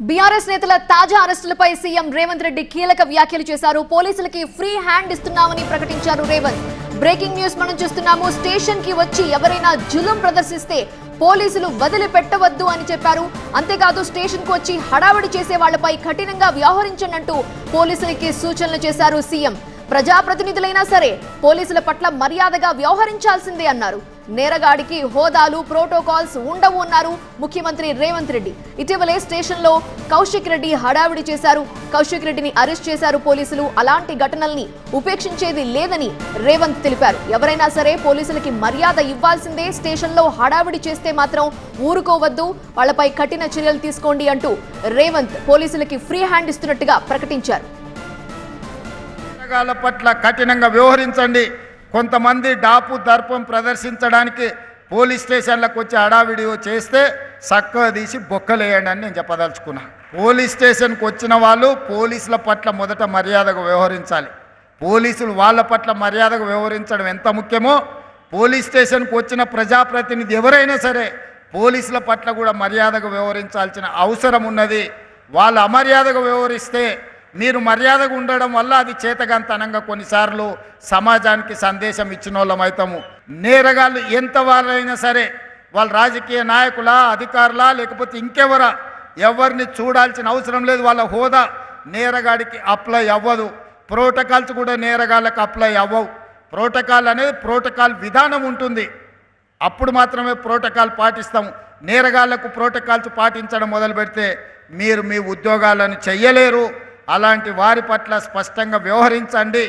BRS నేతల తాజా అరెస్టులపై CM Revanth Reddy కీలక వ్యాఖ్యలు చేశారు. పోలీసులకి ఫ్రీ హ్యాండ్ ఇస్తున్నామని ప్రకటించారు రేవంత్. బ్రేకింగ్ న్యూస్ మనం చూస్తున్నాము. స్టేషన్ కి వచ్చి ఎవరైనా జులుం ప్రదర్శిస్తే పోలీసులు వదిలిపెట్టవద్దు అని చెప్పారు. అంతేకాదు స్టేషన్ కు వచ్చి హడావిడి చేసే వాళ్లపై కఠినంగా వ్యవహరించండి అంటూ పోలీసులకి సూచనలు చేశారు సీఎం. ప్రజాప్రతినిధులైనా సరే పోలీసుల పట్ల మర్యాదగా వ్యవహరించాల్సిందే అన్నారు. నేరగాడికి హోదాలు ప్రోటోకాల్స్ ఉండవు అన్నారు ముఖ్యమంత్రి రేవంత్ రెడ్డి. ఇటీవలే స్టేషన్ లో కౌశిక్ రెడ్డి హడావిడి చేశారు. కౌశిక్ రెడ్డిని అరెస్ట్ చేశారు పోలీసులు. అలాంటి ఘటనల్ని ఉపేక్షించేది లేదని రేవంత్ తెలిపారు. ఎవరైనా సరే పోలీసులకి మర్యాద ఇవ్వాల్సిందే. స్టేషన్ లో హడావిడి చేస్తే మాత్రం ఊరుకోవద్దు, వాళ్లపై కఠిన చర్యలు తీసుకోండి అంటూ రేవంత్ పోలీసులకి ఫ్రీ హ్యాండ్ ఇస్తున్నట్టుగా ప్రకటించారు. పట్ల కఠినంగా వ్యవహరించండి. కొంతమంది డాపు దర్పం ప్రదర్శించడానికి పోలీస్ స్టేషన్లకు వచ్చి హడావిడి చేస్తే చక్కగా తీసి బొక్కలేయండి అని నేను చెప్పదలుచుకున్నా. పోలీస్ స్టేషన్కి వచ్చిన వాళ్ళు పోలీసుల పట్ల మొదట మర్యాదగా వ్యవహరించాలి. పోలీసులు వాళ్ళ పట్ల మర్యాదగా వ్యవహరించడం ఎంత ముఖ్యమో పోలీస్ స్టేషన్కి వచ్చిన ప్రజాప్రతినిధి ఎవరైనా సరే పోలీసుల పట్ల కూడా మర్యాదగా వ్యవహరించాల్సిన అవసరం ఉన్నది. వాళ్ళు అమర్యాదగా వ్యవహరిస్తే మీరు మర్యాదగా ఉండడం వల్ల అది చేతగాంతనంగా కొన్నిసార్లు సమాజానికి సందేశం ఇచ్చిన వాళ్ళం అవుతాము. నేరగాళ్ళు ఎంత వాళ్ళైనా సరే, వాళ్ళ రాజకీయ నాయకులా, అధికారులా, లేకపోతే ఇంకెవరా, ఎవరిని చూడాల్సిన అవసరం లేదు. వాళ్ళ హోదా నేరగాడికి అప్లై అవ్వదు. ప్రోటోకాల్స్ కూడా నేరగాళ్ళకి అప్లై అవ్వవు. ప్రోటోకాల్ అనేది ప్రోటోకాల్ విధానం ఉంటుంది. అప్పుడు మాత్రమే ప్రోటోకాల్ పాటిస్తాము. నేరగాళ్లకు ప్రోటోకాల్స్ పాటించడం మొదలు పెడితే మీరు మీ ఉద్యోగాలను చెయ్యలేరు. అలాంటి వారి పట్ల స్పష్టంగా వ్యవహరించండి.